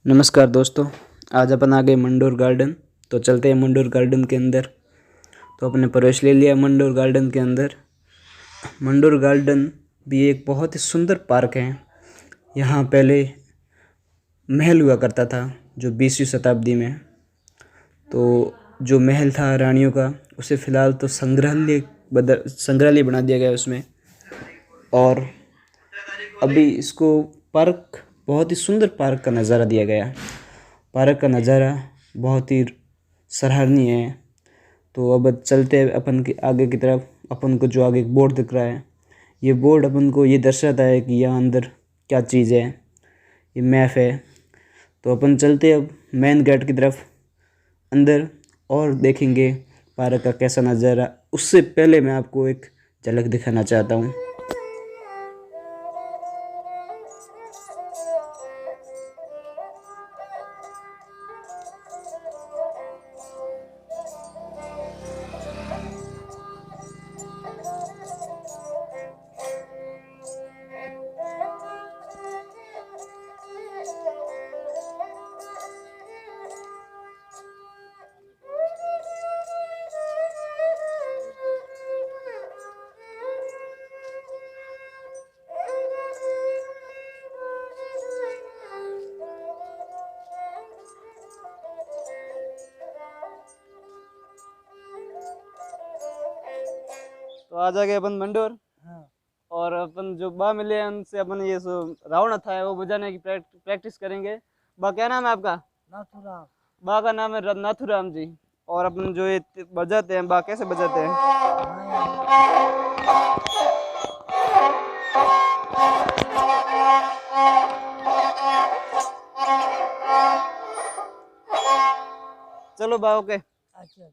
नमस्कार दोस्तों, आज अपन आ गए मंडोर गार्डन। तो चलते हैं मंडोर गार्डन के अंदर। तो अपने प्रवेश ले लिया मंडोर गार्डन के अंदर। मंडोर गार्डन भी एक बहुत ही सुंदर पार्क है। यहाँ पहले महल हुआ करता था जो 20वीं शताब्दी में। तो जो महल था रानियों का, उसे फ़िलहाल तो संग्रहालय बना दिया गया उसमें। और अभी इसको पार्क, बहुत ही सुंदर पार्क का नज़ारा दिया गया। पार्क का नज़ारा बहुत ही सराहनीय है। तो अब चलते हैं अपन के आगे की तरफ। अपन को जो आगे एक बोर्ड दिख रहा है, ये बोर्ड अपन को ये दर्शाता है कि यहाँ अंदर क्या चीज़ है। ये मैप है। तो अपन चलते हैं अब मेन गेट की तरफ अंदर और देखेंगे पार्क का कैसा नज़ारा। उससे पहले मैं आपको एक झलक दिखाना चाहता हूँ। तो आ जाएंगे अपन मंडोर। हाँ। और अपन जो बा मिले हैं उनसे अपन ये सो रावण था है वो बजाने की प्रैक्टिस करेंगे। बा क्या नाम है आपका? नाथुराम। बा का नाम है नाथुराम जी। और अपन जो ये बजाते हैं, बा कैसे बजाते हैं? चलो बा, ओके। अच्छा।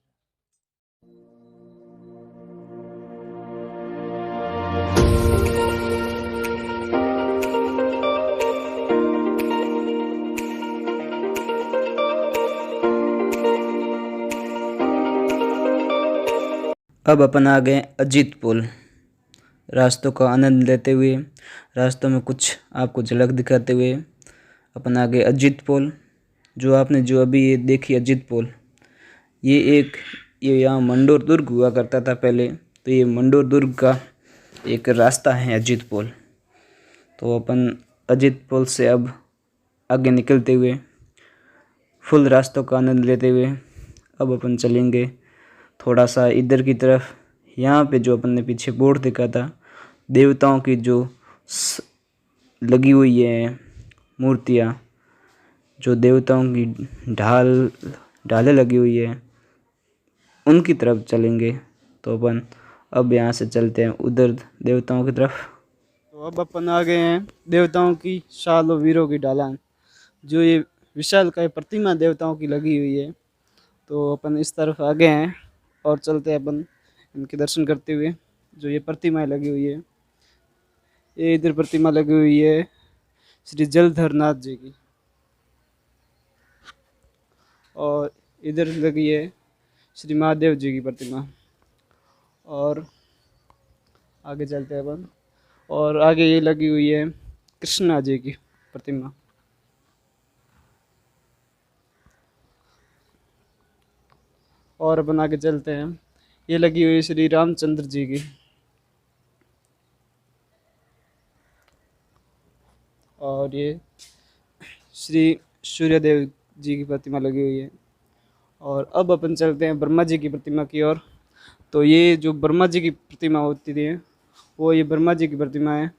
अब अपन आ गए अजीत पुल। रास्तों का आनंद लेते हुए, रास्तों में कुछ आपको झलक दिखाते हुए अपन आ गए अजीत पुल। जो आपने जो अभी ये देखी अजीत पुल, ये यहाँ मंडोर दुर्ग हुआ करता था पहले। तो ये मंडोर दुर्ग का एक रास्ता है अजीत पुल। तो अपन अजीत पुल से अब आगे निकलते हुए फुल रास्तों का आनंद लेते हुए अब अपन चलेंगे थोड़ा सा इधर की तरफ। यहाँ पे जो अपन ने पीछे बोर्ड देखा था, देवताओं की जो लगी हुई है मूर्तियाँ, जो देवताओं की ढालें लगी हुई है, उनकी तरफ चलेंगे। तो अपन अब यहाँ से चलते हैं उधर देवताओं की तरफ। तो अब अपन आ गए हैं देवताओं की शाल वीरों की ढालान। जो ये विशाल का प्रतिमा देवताओं की लगी हुई है। तो अपन इस तरफ आ गए हैं और चलते हैं अपन इनके दर्शन करते हुए। जो ये प्रतिमाएं लगी हुई है, ये इधर प्रतिमा लगी हुई है श्री जलधर नाथ जी की, और इधर लगी है श्री महादेव जी की प्रतिमा। और आगे चलते हैं अपन, और आगे ये लगी हुई है कृष्णा जी की प्रतिमा। और अपन आगे चलते हैं, ये लगी हुई श्री रामचंद्र जी की। और ये श्री सूर्यदेव जी की प्रतिमा लगी हुई है। और अब अपन चलते हैं ब्रह्मा जी की प्रतिमा की ओर। तो ये जो ब्रह्मा जी की प्रतिमा होती थी, वो ये ब्रह्मा जी की प्रतिमा है।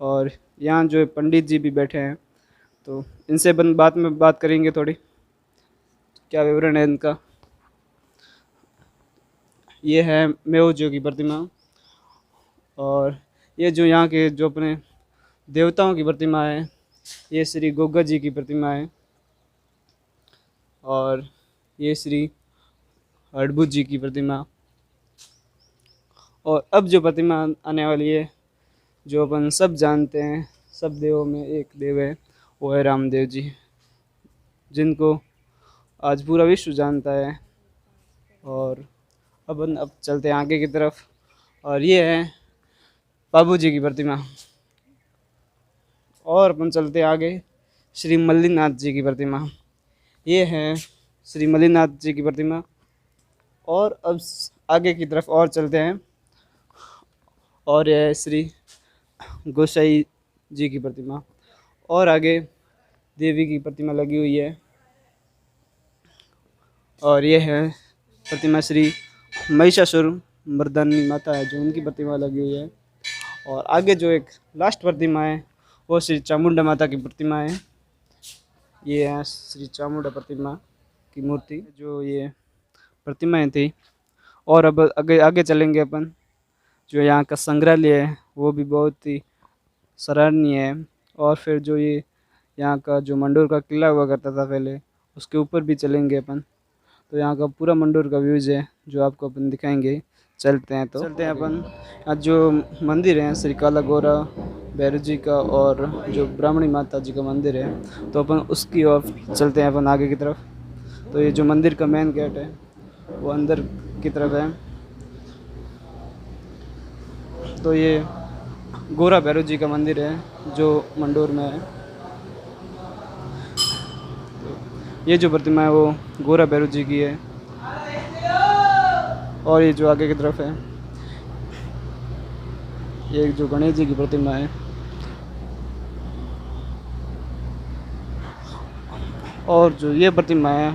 और यहाँ जो पंडित जी भी बैठे हैं, तो इनसे अपन बाद में बात करेंगे थोड़ी, क्या विवरण है इनका। ये है मेव जी की प्रतिमा। और ये जो यहाँ के जो अपने देवताओं की प्रतिमा है, ये श्री गोगा जी की प्रतिमा है। और ये श्री हड़बू जी की प्रतिमा। और अब जो प्रतिमा आने वाली है, जो अपन सब जानते हैं, सब देवों में एक देव है, वो है रामदेव जी, जिनको आज पूरा विश्व जानता है। और अब चलते हैं आगे की तरफ, और ये है बाबू जी की प्रतिमा। और अपन चलते हैं आगे, श्री मल्लीनाथ जी की प्रतिमा। ये है श्री मल्लीनाथ जी की प्रतिमा। और अब आगे की तरफ और चलते हैं, और यह है श्री गोसाई जी की प्रतिमा। और आगे देवी की प्रतिमा लगी हुई है, और ये है प्रतिमा श्री महिषासुर मर्दानी माता है जो उनकी प्रतिमा लगी हुई है। और आगे जो एक लास्ट प्रतिमा है वो श्री चामुंडा माता की प्रतिमा है। ये है श्री चामुंडा प्रतिमा की मूर्ति जो ये प्रतिमाएं थी। और अब आगे आगे चलेंगे अपन। जो यहाँ का संग्रहालय है वो भी बहुत ही सराहनीय है। और फिर जो ये यहाँ का जो मंडोर का किला हुआ करता था पहले, उसके ऊपर भी चलेंगे अपन। तो यहाँ का पूरा मंडोर का व्यूज है जो आपको अपन दिखाएंगे। चलते हैं अपन। आज जो मंदिर है श्री काला गोरा भैरव जी का और जो ब्राह्मणी माता जी का मंदिर है, तो अपन उसकी ओर चलते हैं अपन आगे की तरफ। तो ये जो मंदिर का मेन गेट है वो अंदर की तरफ है। तो ये गोरा भैरव जी का मंदिर है जो मंडोर में है। ये जो प्रतिमा है वो गोरा भैरव जी की है। और ये जो आगे की तरफ है ये जो गणेश जी की प्रतिमा है। और जो ये प्रतिमा है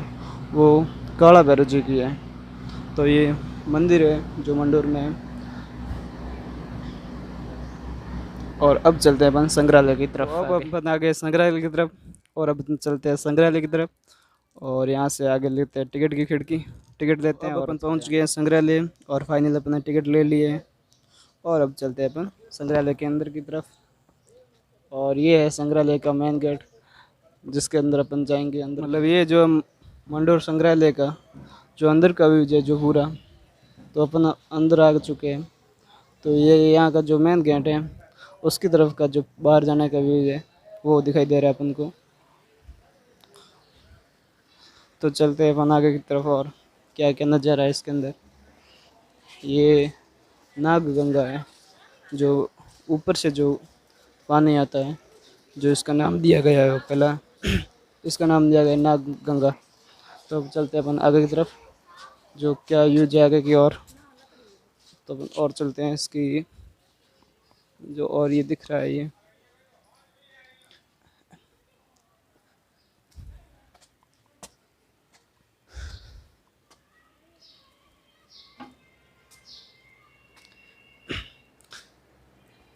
वो काला भैरव जी की है। तो ये मंदिर है जो मंडोर में है। और अब चलते हैं अपन संग्रहालय की तरफ। अब अपन आ गए संग्रहालय की तरफ, और अब चलते हैं संग्रहालय की तरफ। और यहाँ से आगे लेते हैं टिकट की खिड़की, टिकट लेते हैं। और अपन पहुँच गए हैं संग्रहालय, और फाइनल अपना टिकट ले लिए। और अब चलते हैं अपन संग्रहालय के अंदर की तरफ। और ये है संग्रहालय का मेन गेट जिसके अंदर अपन जाएंगे अंदर। मतलब ये जो मंडोर संग्रहालय का जो अंदर का व्यू है जो पूरा, तो अपन अंदर आ चुके हैं। तो ये यहाँ का जो मेन गेट है उसकी तरफ का जो बाहर जाने का व्यू है वो दिखाई दे रहा है अपन को। तो चलते हैं अपन आगे की तरफ, और क्या क्या नज़ारा है इसके अंदर। ये नाग गंगा है जो ऊपर से जो पानी आता है, जो इसका नाम दिया गया है पहला इसका नाम दिया गया है नाग गंगा। तो अब चलते हैं अपन आगे की तरफ, जो क्या यूज है आगे की ओर। तो अपन और चलते हैं इसकी जो, और ये दिख रहा है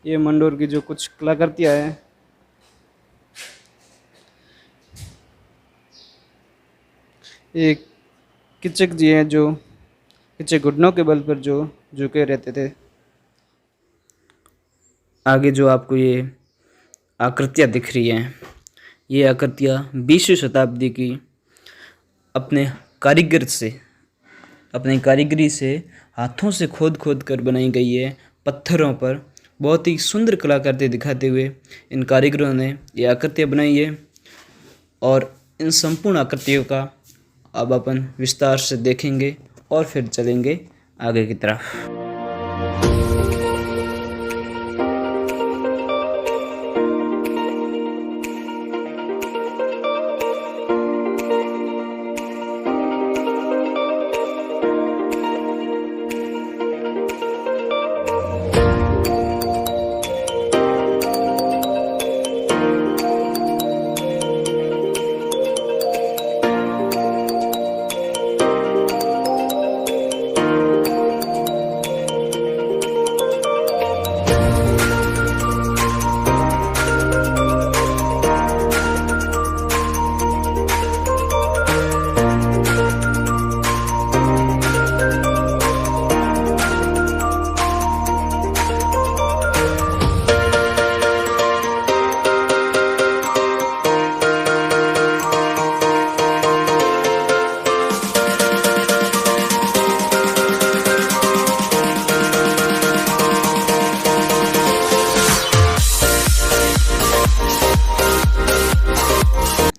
ये मंडोर की जो कुछ कलाकृतियाँ हैं। ये किचक जी हैं जो पीछे घुटनों के बल पर जो झुके रहते थे। आगे जो आपको ये आकृतियाँ दिख रही हैं, ये आकृतियाँ 20वीं शताब्दी की अपने अपनी कारीगरी से हाथों से खोद खोद कर बनाई गई है। पत्थरों पर बहुत ही सुंदर कलाकृति दिखाते हुए इन कारीगरों ने ये आकृतियाँ बनाई है। और इन संपूर्ण आकृतियों का अब अपन विस्तार से देखेंगे और फिर चलेंगे आगे की तरफ।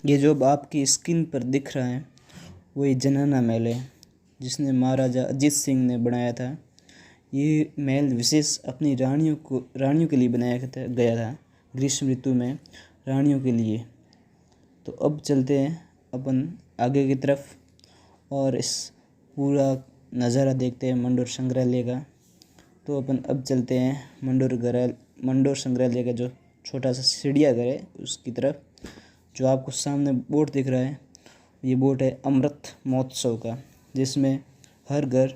ये जो अब आपकी स्क्रीन पर दिख रहा है वही जनाना महल है जिसने महाराजा अजीत सिंह ने बनाया था। ये महल विशेष अपनी रानियों के लिए बनाया गया था। ग्रीष्म ऋतु में रानियों के लिए तो अब चलते हैं अपन आगे की तरफ और इस पूरा नज़ारा देखते हैं मंडोर संग्रहालय का। तो अपन अब चलते हैं मंडोर संग्रहालय का जो छोटा सा चिड़ियाघर है उसकी तरफ। जो आपको सामने बोर्ड दिख रहा है, ये बोर्ड है अमृत महोत्सव का, जिसमें हर घर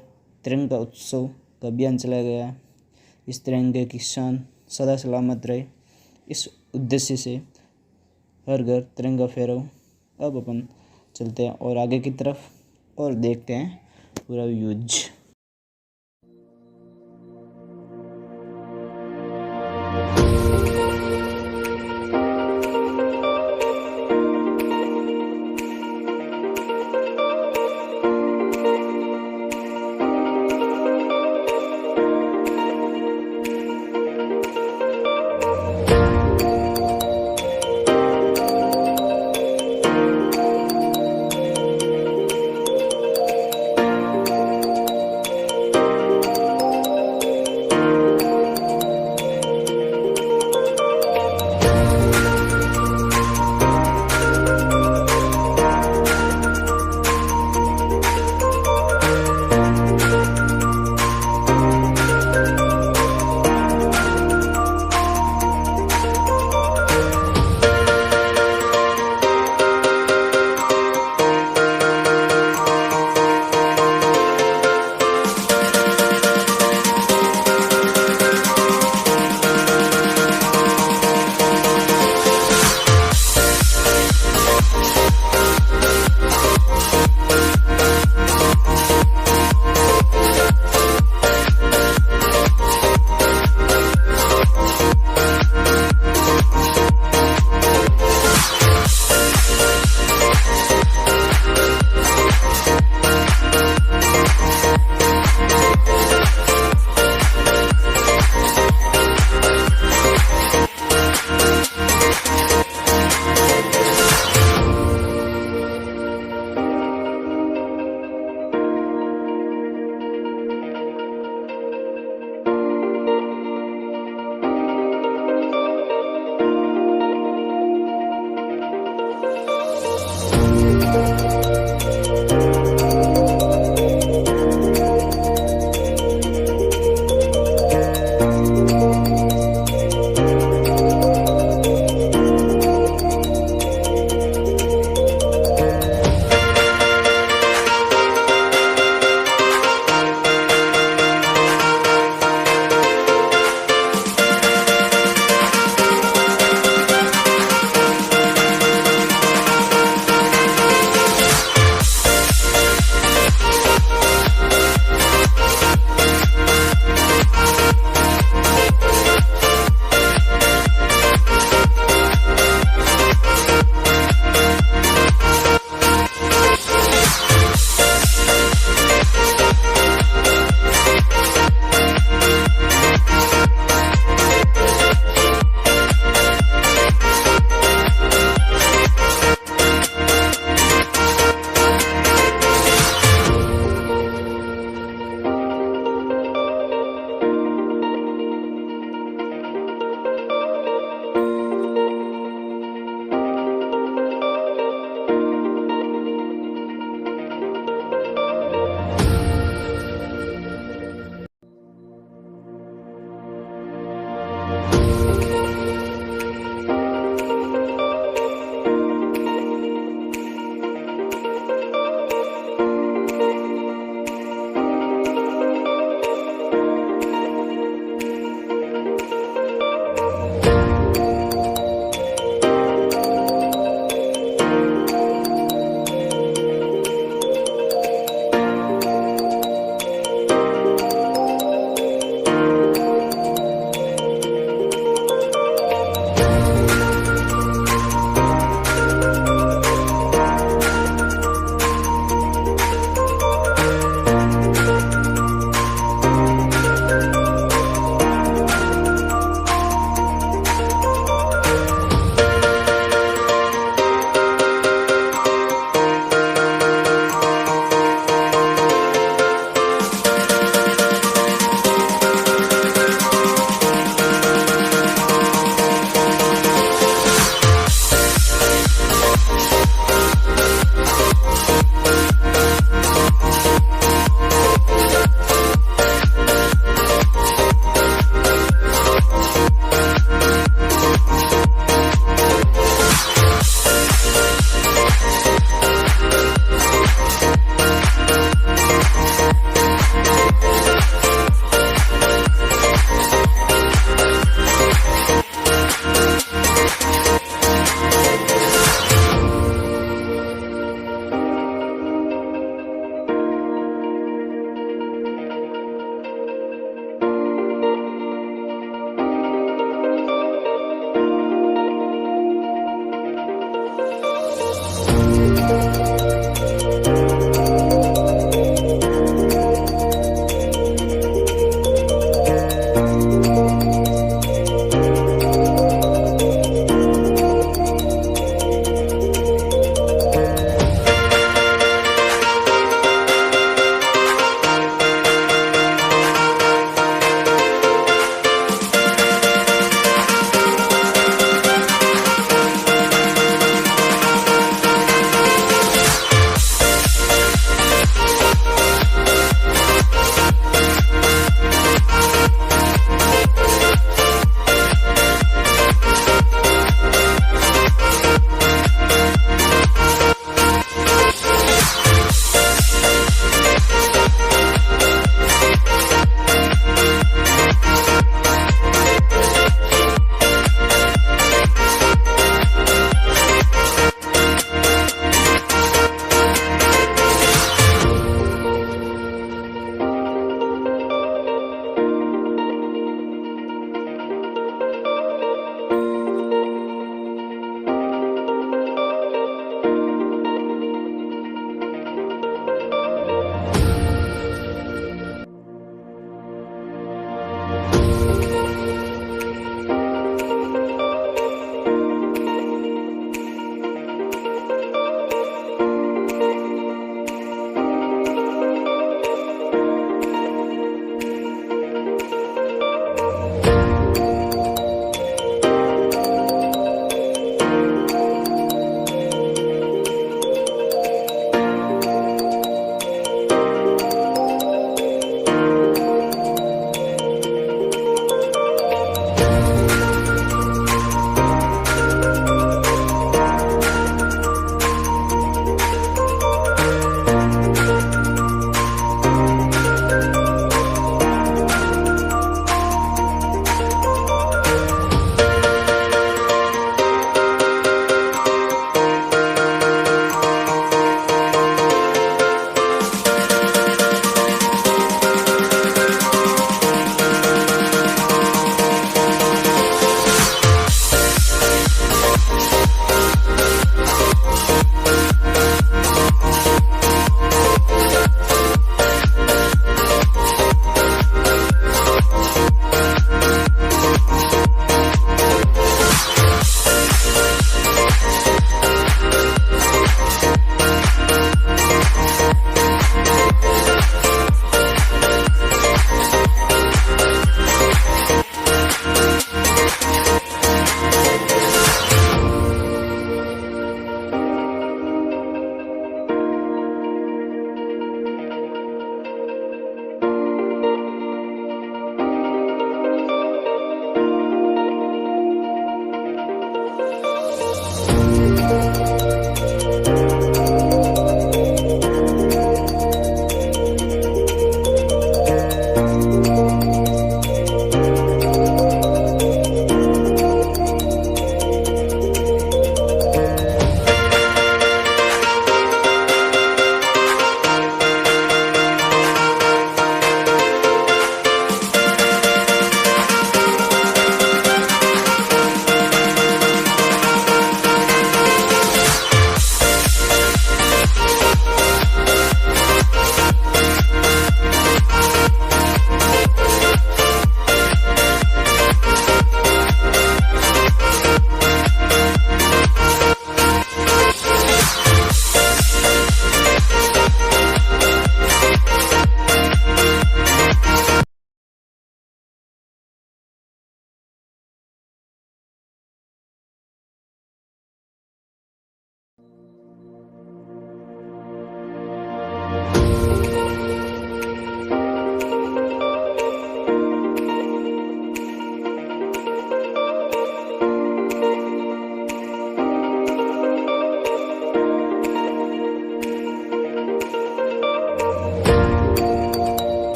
तिरंगा उत्सव का अभियान चलाया गया है। इस तिरंगे की शान सदा सलामत रहे, इस उद्देश्य से हर घर तिरंगा फहराओ। अब अपन चलते हैं और आगे की तरफ और देखते हैं पूरा व्यूज।